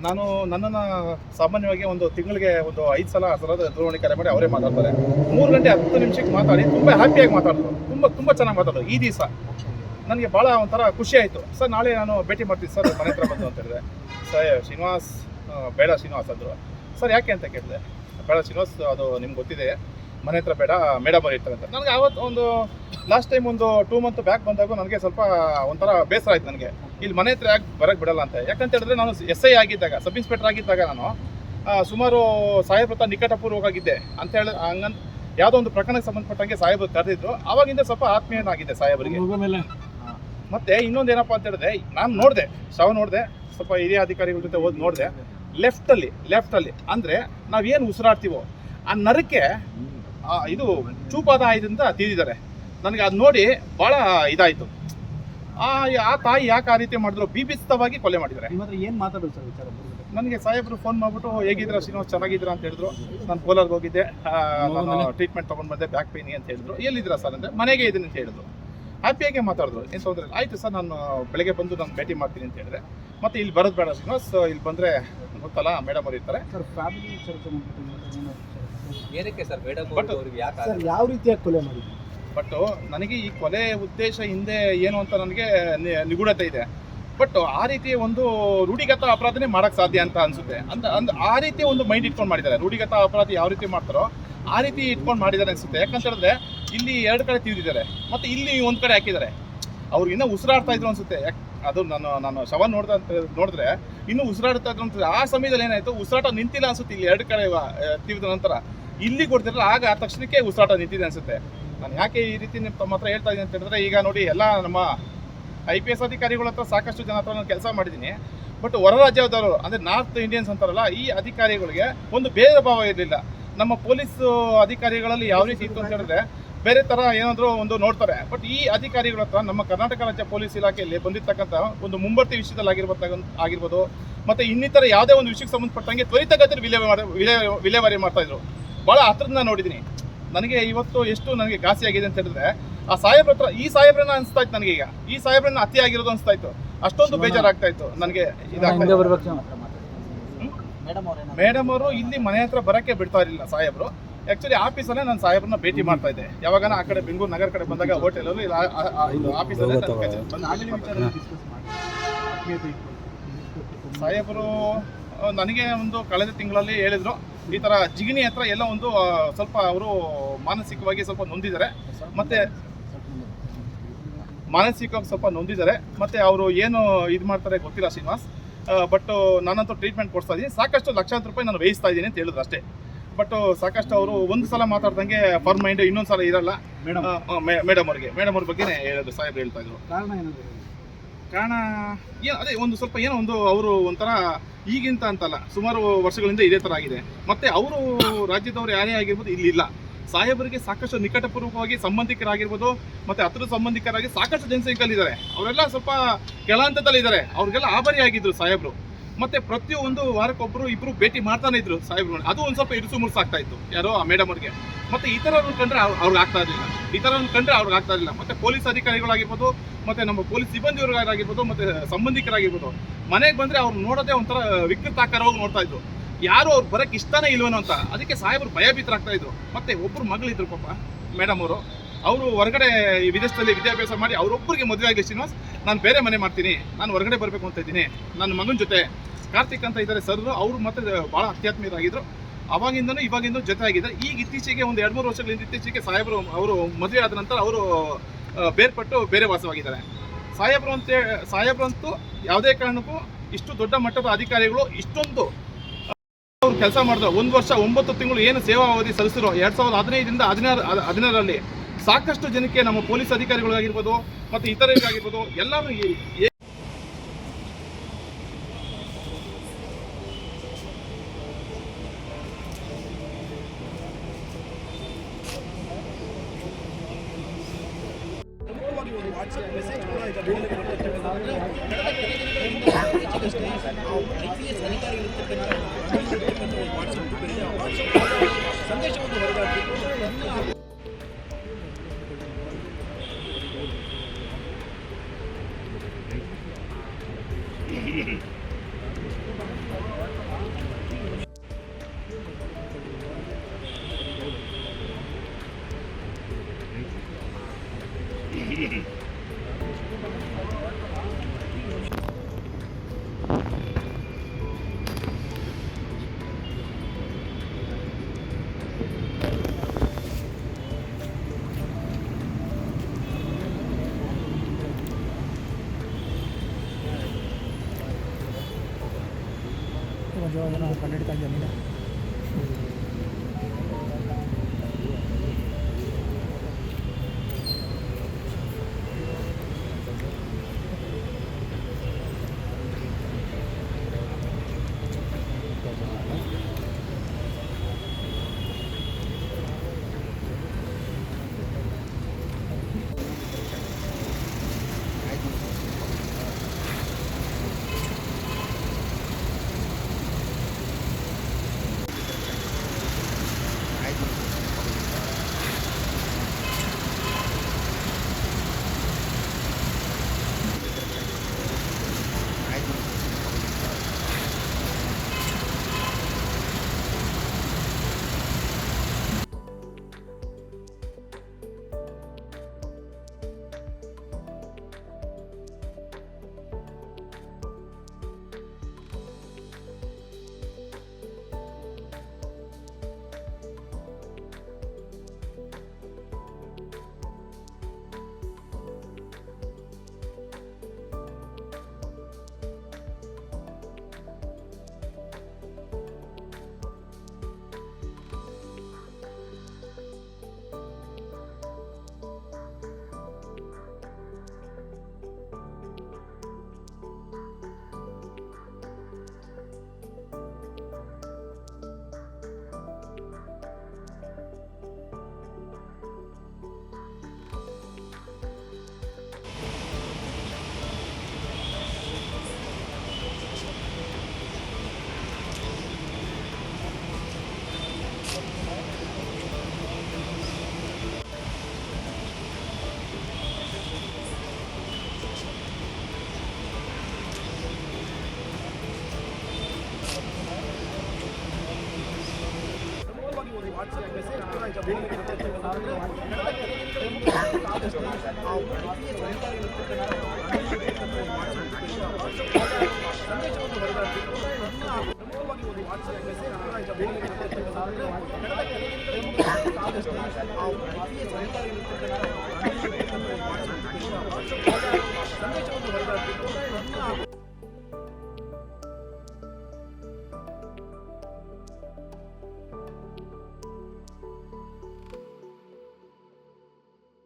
ನಾನು ನನ್ನನ್ನು ಸಾಮಾನ್ಯವಾಗಿ ಒಂದು ತಿಂಗಳಿಗೆ ಒಂದು 5 ಸಲ 6 ಸಲ ದೂರವಾಣಿ ಕರೆ ಮಾಡಿ ಅವರೇ ಮಾತಾಡ್ತಾರೆ. 3 ಗಂಟೆ 10 ನಿಮಿಷಕ್ಕೆ ಮಾತಾಡಿ ತುಂಬ ಹ್ಯಾಪಿಯಾಗಿ ಮಾತಾಡಿದ್ರು, ತುಂಬ ಚೆನ್ನಾಗಿ ಮಾತಾಡೋದು. ಈ ದಿವಸ ನನಗೆ ಭಾಳ ಒಂಥರ ಖುಷಿ ಆಯಿತು. ಸರ್ ನಾಳೆ ನಾನು ಭೇಟಿ ಮಾಡ್ತೀನಿ ಸರ್ ಮನೆ ಹತ್ರ ಬಂದು ಅಂತ ಹೇಳಿದೆ. ಸರ್ ಶ್ರೀನಿವಾಸ್ ಬೇಡ ಶ್ರೀನಿವಾಸ್ ಅಂದರು. ಸರ್ ಯಾಕೆ ಅಂತ ಕೇಳಿದೆ. ಬೇಡ ಶ್ರೀನಿವಾಸ್, ಅದು ನಿಮ್ಗೆ ಗೊತ್ತಿದೆ, ಮನೆ ಹತ್ರ ಬೇಡ, ಮೇಡಮ್ ಅವ್ರು ಇರ್ತಾರೆ ಅಂತ. ನನಗೆ ಆವತ್ತು ಒಂದು ಲಾಸ್ಟ್ ಟೈಮ್ ಒಂದು 2 ಮಂತ್ ಬ್ಯಾಕ್ ಬಂದಾಗ ನನಗೆ ಸ್ವಲ್ಪ ಒಂಥರ ಬೇಸರ ಆಯ್ತು ನನಗೆ, ಇಲ್ಲಿ ಮನೆ ಹತ್ರ ಯಾಕೆ ಬರೋಕ್ಕೆ ಬಿಡಲ್ಲ ಅಂತ. ಯಾಕಂತ ಹೇಳಿದ್ರೆ ನಾನು SI ಆಗಿದ್ದಾಗ, ಸಬ್ ಇನ್ಸ್ಪೆಕ್ಟರ್ ಆಗಿದ್ದಾಗ ನಾನು ಸುಮಾರು ಸಾಹೇಬ್ರ ಹತ್ರ ನಿಕಟಪೂರ್ವವಾಗಿದ್ದೆ ಅಂತ ಹೇಳಿ ಹಂಗಂತ ಯಾವುದೋ ಒಂದು ಪ್ರಕರಣಕ್ಕೆ ಸಂಬಂಧಪಟ್ಟಂಗೆ ಸಾಹೇಬ್ರು ಕರೆದಿದ್ರು. ಆವಾಗಿಂದ ಸ್ವಲ್ಪ ಆತ್ಮೀಯನಾಗಿದೆ ಸಾಹೇಬರಿಗೆ. ಮತ್ತೆ ಇನ್ನೊಂದು ಏನಪ್ಪ ಅಂತ ಹೇಳಿದ್ರೆ, ನಾನು ನೋಡಿದೆ, ಶವ ನೋಡಿದೆ, ಸ್ವಲ್ಪ ಹಿರಿಯ ಅಧಿಕಾರಿಗಳ ಜೊತೆ ಓದಿ ನೋಡಿದೆ. ಲೆಫ್ಟಲ್ಲಿ ಅಂದರೆ ನಾವೇನು ಉಸಿರಾಡ್ತೀವೋ ಆ ನರಕ್ಕೆ ಇದು ಚೂಪಾದ ಆಯುಧದಿಂದ ತಿಂದಿದ್ದಾರೆ. ನನಗೆ ಅದು ನೋಡಿ ಭಾಳ ಇದಾಯಿತು. ಆ ತಾಯಿ ಯಾಕೆ ಆ ರೀತಿ ಮಾಡಿದ್ರು, ಬೀಭಿಸ್ತವಾಗಿ ಕೊಲೆ ಮಾಡಿದ್ದಾರೆ. ಏನು ಮಾತಾಡೋದು ಸರ್ ವಿಚಾರ? ನನಗೆ ಸಾಹೇಬರು ಫೋನ್ ಮಾಡಿಬಿಟ್ಟು ಹೇಗಿದ್ದೀರಾ ಶ್ರೀನಿವಾಸ್, ಚೆನ್ನಾಗಿದ್ದೀರಾ ಅಂತ ಹೇಳಿದ್ರು. ನಾನು ಕೋಲಾರ್ಗೆ ಹೋಗಿದ್ದೆ, ನಾನು ಟ್ರೀಟ್ಮೆಂಟ್ ತೊಗೊಂಡು ಬಂದೆ, ಬ್ಯಾಕ್ ಪೇಯ್ನಿ ಅಂತ ಹೇಳಿದ್ರು. ಎಲ್ಲಿದ್ದೀರಾ ಸರ್ ಅಂದರೆ ಮನೆಗೆ ಇದ್ದೀನಿ ಅಂತ ಹೇಳಿದ್ರು. ಹ್ಯಾಪಿಯಾಗೆ ಮಾತಾಡಿದ್ರು, ಏನು ತೊಂದರೆ ಇಲ್ಲ. ಆಯಿತು ಸರ್, ನಾನು ಬೆಳಗ್ಗೆ ಬಂದು ನಾನು ಭೇಟಿ ಮಾಡ್ತೀನಿ ಅಂತ ಹೇಳಿದ್ರೆ. ಮತ್ತು ಇಲ್ಲಿ ಬರೋದು ಬೇಡ ಶ್ರೀನಿವಾಸ್, ಇಲ್ಲಿ ಬಂದರೆ ಗೊತ್ತಲ್ಲ ಮೇಡಮ್ ಅವ್ರು ಇರ್ತಾರೆ. ಸರ್ ಫ್ಯಾಮಿಲಿ ಏನಕ್ಕೆ ಸರ್ ಮೇಡಮ್ ಅವ್ರಿಗೆ ಯಾಕೆ ಸರ್ ಯಾವ ರೀತಿಯಾಗಿ ಕೊಲೆ ಮಾಡಿದ್ರು? ಬಟ್ ನನಗೆ ಈ ಕೊಲೆ ಉದ್ದೇಶ ಹಿಂದೆ ಏನು ಅಂತ ನನಗೆ ನಿಗೂಢತೆ ಇದೆ. ಬಟ್ ಆ ರೀತಿ ಒಂದು ರೂಢಿಗತ ಅಪರಾಧನೇ ಮಾಡೋಕ್ಕೆ ಸಾಧ್ಯ ಅಂತ ಅನಿಸುತ್ತೆ. ಆ ರೀತಿ ಒಂದು ಮೈಂಡ್ ಇಟ್ಕೊಂಡು ಮಾಡಿದ್ದಾರೆ. ರೂಢಿಗತ ಅಪರಾಧ ಯಾವ ರೀತಿ ಮಾಡ್ತಾರೋ ಆ ರೀತಿ ಇಟ್ಕೊಂಡು ಮಾಡಿದ್ದಾರೆ ಅನಿಸುತ್ತೆ. ಯಾಕಂತ ಹೇಳಿದ್ರೆ ಇಲ್ಲಿ 2 ಕಡೆ ತಿವಿದಿದ್ದಾರೆ, ಮತ್ತು ಇಲ್ಲಿ ಒಂದು ಕಡೆ ಹಾಕಿದ್ದಾರೆ. ಅವ್ರು ಇನ್ನೂ ಉಸಿರಾಡ್ತಾ ಇದ್ರು ಅನಿಸುತ್ತೆ. ಅದು ನಾನು ಶವ ನೋಡಿದ್ರೆ ಇನ್ನೂ ಉಸಿರಾಡ್ತಾ ಇದ್ರು ಅನ್ಸುತ್ತೆ. ಆ ಸಮಯದಲ್ಲಿ ಏನಾಯಿತು, ಉಸಿರಾಟ ನಿಂತಿಲ್ಲ ಅನಿಸುತ್ತೆ. ಇಲ್ಲಿ 2 ಕಡೆ ತಿವಿದ ನಂತರ ಇಲ್ಲಿ ಕೊಡ್ತಿರಲ್ಲ, ಆಗ ಆ ತಕ್ಷಣಕ್ಕೆ ಉಸಿರಾಟ ನಿಂತಿದೆ ಅನಿಸುತ್ತೆ. ನಾನು ಯಾಕೆ ಈ ರೀತಿ ತಮ್ಮ ಹತ್ರ ಹೇಳ್ತಾ ಇದ್ದೀನಿ ಅಂತ ಹೇಳಿದ್ರೆ, ಈಗ ನೋಡಿ ಎಲ್ಲ ನಮ್ಮ IPS ಅಧಿಕಾರಿಗಳ ಹತ್ರ ಸಾಕಷ್ಟು ಜನ ಹತ್ರ ನಾನು ಕೆಲಸ ಮಾಡಿದ್ದೀನಿ. ಬಟ್ ಹೊರ ರಾಜ್ಯದವರು ಅಂದರೆ ನಾರ್ತ್ ಇಂಡಿಯನ್ಸ್ ಅಂತಾರಲ್ಲ, ಈ ಅಧಿಕಾರಿಗಳಿಗೆ ಒಂದು ಭೇದ ಭಾವ ಇರಲಿಲ್ಲ. ನಮ್ಮ ಪೊಲೀಸ್ ಅಧಿಕಾರಿಗಳಲ್ಲಿ ಯಾವ ರೀತಿ ಇತ್ತು ಅಂತ ಹೇಳಿದ್ರೆ ಬೇರೆ ಥರ ಏನಾದರೂ ಒಂದು ನೋಡ್ತಾರೆ. ಬಟ್ ಈ ಅಧಿಕಾರಿಗಳ ಹತ್ರ ನಮ್ಮ ಕರ್ನಾಟಕ ರಾಜ್ಯ ಪೊಲೀಸ್ ಇಲಾಖೆಯಲ್ಲಿ ಬಂದಿರ್ತಕ್ಕಂಥ ಒಂದು ಮುಂಬರ್ತಿ ವಿಷಯದಲ್ಲಿ ಆಗಿರ್ಬೋದು, ಮತ್ತು ಇನ್ನಿತರ ಯಾವುದೇ ಒಂದು ವಿಷಯಕ್ಕೆ ಸಂಬಂಧಪಟ್ಟಂಗೆ ತ್ವರಿತಗತಿಯಲ್ಲಿ ವಿಲೇವಾರಿ ಮಾಡ್ತಾಯಿದ್ರು. ಭಾಳ ಹತ್ರದಿಂದ ನೋಡಿದ್ದೀನಿ. ನನಗೆ ಇವತ್ತು ಎಷ್ಟು ನನಗೆ ಘಾಸಿ ಆಗಿದೆ ಅಂತ ಹೇಳಿದ್ರೆ, ಆ ಸಾಹೇಬ್ರ ಹತ್ರ ಈ ಸಾಹೇಬ್ರನ್ನ ಅನಿಸ್ತಾ ಇತ್ತು ನನಗೆ. ಈಗ ಈ ಸಾಹೇಬ್ರನ್ನ ಅತಿ ಆಗಿರೋದು ಅನಿಸ್ತಾ ಇತ್ತು. ಅಷ್ಟೊಂದು ಬೇಜಾರಾಗ್ತಾ ಇತ್ತು ನನಗೆ. ಮೇಡಮ್ ಅವರು ಇಲ್ಲಿ ಮನೆ ಹತ್ರ ಬರೋಕ್ಕೆ ಬಿಡ್ತಾ ಇರಲಿಲ್ಲ ಸಾಹೇಬ್ರು. ಆ್ಯಕ್ಚುಲಿ ಆಫೀಸಲ್ಲೇ ನಾನು ಸಾಹೇಬ್ರನ್ನ ಭೇಟಿ ಮಾಡ್ತಾ ಇದ್ದೆ. ಯಾವಾಗನ ಆ ಕಡೆ ಬೆಂಗಳೂರು ನಗರ ಕಡೆ ಬಂದಾಗ ಹೋಟೆಲಲ್ಲಿ ಇದು ಆಫೀಸಲ್ಲೇ ಸಾಹೇಬರು ನನಗೆ ಒಂದು ಕಳೆದ ತಿಂಗಳಲ್ಲಿ ಹೇಳಿದರು, ಈ ಥರ ಜಿಗಣಿ ಹತ್ರ ಎಲ್ಲ ಒಂದು ಸ್ವಲ್ಪ ಅವರು ಮಾನಸಿಕವಾಗಿ ಸ್ವಲ್ಪ ನೊಂದಿದ್ದಾರೆ. ಮತ್ತು ಅವರು ಏನು ಇದು ಮಾಡ್ತಾರೆ ಗೊತ್ತಿಲ್ಲ ಶ್ರೀನಿವಾಸ್. ಬಟ್ ನಾನಂತೂ ಟ್ರೀಟ್ಮೆಂಟ್ ಕೊಡಿಸ್ತಾ ಇದ್ದೀನಿ. ಸಾಕಷ್ಟು ಲಕ್ಷಾಂತರ ರೂಪಾಯಿ ನಾನು ವ್ಯಯಿಸ್ತಾ ಇದ್ದೀನಿ ಅಂತ ಹೇಳಿದ್ರು ಅಷ್ಟೇ. ಬಟ್ ಸಾಕಷ್ಟು ಅವರು ಒಂದು ಸಲ ಮಾತಾಡ್ದಂಗೆ ಫರ್ ಮೈಂಡ್ ಇನ್ನೊಂದು ಸಲ ಇರಲ್ಲ. ಮೇಡಮ್ ಅವ್ರ ಬಗ್ಗೆನೇ ಹೇಳೋದು ಸಾಹೇಬ್ರು ಹೇಳ್ತಾ ಇದ್ರು. ಕಾರಣ ಅದೇ ಒಂದು ಸ್ವಲ್ಪ ಏನೋ ಒಂದು ಅವರು ಒಂಥರ ಈಗಿಂತ ಅಂತಲ್ಲ, ಸುಮಾರು ವರ್ಷಗಳಿಂದ ಇದೇ ಥರ ಆಗಿದೆ. ಮತ್ತು ಅವರು ರಾಜ್ಯದವರು ಯಾರೇ ಆಗಿರ್ಬೋದು ಇಲ್ಲಿ ಇಲ್ಲ. ಸಾಹೇಬರಿಗೆ ಸಾಕಷ್ಟು ನಿಕಟಪೂರ್ವಕವಾಗಿ ಸಂಬಂಧಿಕರಾಗಿರ್ಬೋದು, ಮತ್ತು ಹತ್ತಿರದ ಸಂಬಂಧಿಕರಾಗಿ ಸಾಕಷ್ಟು ಜನಸಂಖ್ಯೆಗಳಿದ್ದಾರೆ. ಅವರೆಲ್ಲ ಸ್ವಲ್ಪ ಕೆಳ ಹಂತದಲ್ಲಿದ್ದಾರೆ. ಅವ್ರಿಗೆಲ್ಲ ಆಭಾರಿ ಆಗಿದ್ರು ಸಾಹೇಬರು. ಮತ್ತು ಪ್ರತಿಯೊಂದು ವಾರಕ್ಕೊಬ್ಬರು ಇಬ್ಬರು ಭೇಟಿ ಮಾಡ್ತಾನೆ ಇದ್ರು ಸಾಹೇಬ್ರು. ಅದು ಒಂದು ಸ್ವಲ್ಪ ಇರುಸು ಮುರುಸಾಗ್ತಾ ಇತ್ತು ಯಾರೋ ಆ ಮೇಡಮ್ ಅವ್ರಿಗೆ. ಮತ್ತು ಈ ಥರವ್ರನ್ನ ಕಂಡ್ರೆ ಅವ್ರಿಗೆ ಆಗ್ತಾ ಇರಲಿಲ್ಲ. ಮತ್ತು ಪೊಲೀಸ್ ಅಧಿಕಾರಿಗಳಾಗಿರ್ಬೋದು, ಮತ್ತು ನಮ್ಮ ಪೊಲೀಸ್ ಸಿಬ್ಬಂದಿಯವರಾಗಿರ್ಬೋದು, ಮತ್ತು ಸಂಬಂಧಿಕರಾಗಿರ್ಬೋದು, ಮನೆಗೆ ಬಂದರೆ ಅವ್ರು ನೋಡೋದೇ ಒಂಥರ ವಿಕೃತಾಕಾರವಾಗಿ ನೋಡ್ತಾ ಇದ್ರು. ಯಾರು ಅವ್ರು ಬರೋಕ್ಕೆ ಇಷ್ಟನೇ ಇಲ್ವೇನೋ ಅಂತ. ಅದಕ್ಕೆ ಸಾಹೇಬರು ಭಯಭೀತರಾಗ್ತಾ ಇದ್ರು. ಮತ್ತು ಒಬ್ಬರು ಮಗಳಿದ್ರು ಪಾಪ ಮೇಡಮ್ ಅವರು ಹೊರಗಡೆ ವಿದೇಶದಲ್ಲಿ ವಿದ್ಯಾಭ್ಯಾಸ ಮಾಡಿ ಅವರೊಬ್ಬರಿಗೆ ಮದುವೆ ಆಗಿ ಶ್ರೀನಿವಾಸ್, ನಾನು ಬೇರೆ ಮನೆ ಮಾಡ್ತೀನಿ, ನಾನು ಹೊರಗಡೆ ಬರಬೇಕು ಅಂತ ಇದ್ದೀನಿ, ನನ್ನ ಮಗನ ಜೊತೆ ಕಾರ್ತಿಕ್ ಅಂತ ಇದ್ದಾರೆ ಸರ್. ಅವರು ಮತ್ತೆ ಭಾಳ ಅತ್ಯಾತ್ಮೀಯರಾಗಿದ್ದರು. ಅವಾಗಿಂದನೂ ಇವಾಗಿಂದೂ ಜೊತೆ ಆಗಿದ್ದಾರೆ. ಈಗ ಇತ್ತೀಚೆಗೆ ಒಂದು 2-3 ವರ್ಷಗಳಿಂದ ಇತ್ತೀಚೆಗೆ ಅವರು ಮದುವೆ ಆದ ನಂತರ ಅವರು ಬೇರ್ಪಟ್ಟು ಬೇರೆ ವಾಸವಾಗಿದ್ದಾರೆ. ಸಾಹೇಬ್ರಂತೂ ಯಾವುದೇ ಕಾರಣಕ್ಕೂ ಇಷ್ಟು ದೊಡ್ಡ ಮಟ್ಟದ ಅಧಿಕಾರಿಗಳು ಇಷ್ಟೊಂದು ಅವ್ರು ಕೆಲಸ ಮಾಡಿದ್ರು. 1 ವರ್ಷ 9 ತಿಂಗಳು ಏನು ಸೇವಾ ಅವಧಿ ಸಲ್ಲಿಸಿರೋ 2015ರಿಂದ 16ರಲ್ಲಿ ಸಾಕಷ್ಟು ಜನಕ್ಕೆ ನಮ್ಮ ಪೊಲೀಸ್ ಅಧಿಕಾರಿಗಳಿಗಾಗಿರ್ಬೋದು ಮತ್ತು ಇತರರಿಗಾಗಿರ್ಬೋದು ಎಲ್ಲರೂ ಸಂದೇಶವನ್ನು ಹೊರಗಾಕಿ ಜೀವನ ಕಂಡುಹಿಡಿತಾ ಇದ್ದೆ ನೀನು. ವಾಟ್ಸ್ಆಪ್ ಮೆಸೇಜ್ ಕೂಡ ಈಗ ಬೇಡಿಕೆ ಇರುತ್ತೆ. ಸಂದೇಶವನ್ನು ಹೊರಗಾಡ್ತಿದ್ದು ಪ್ರಮುಖವಾಗಿ ಒಂದು ವಾಟ್ಸ್ಆಪ್ ಮೆಸೇಜ್ ಕೂಡ ಈಗ ಬೇಡಿಕೆ ಇರುತ್ತೆ. ಸಂದೇಶವನ್ನು ಹೊರಗಾಡ್ತಿದ್ದು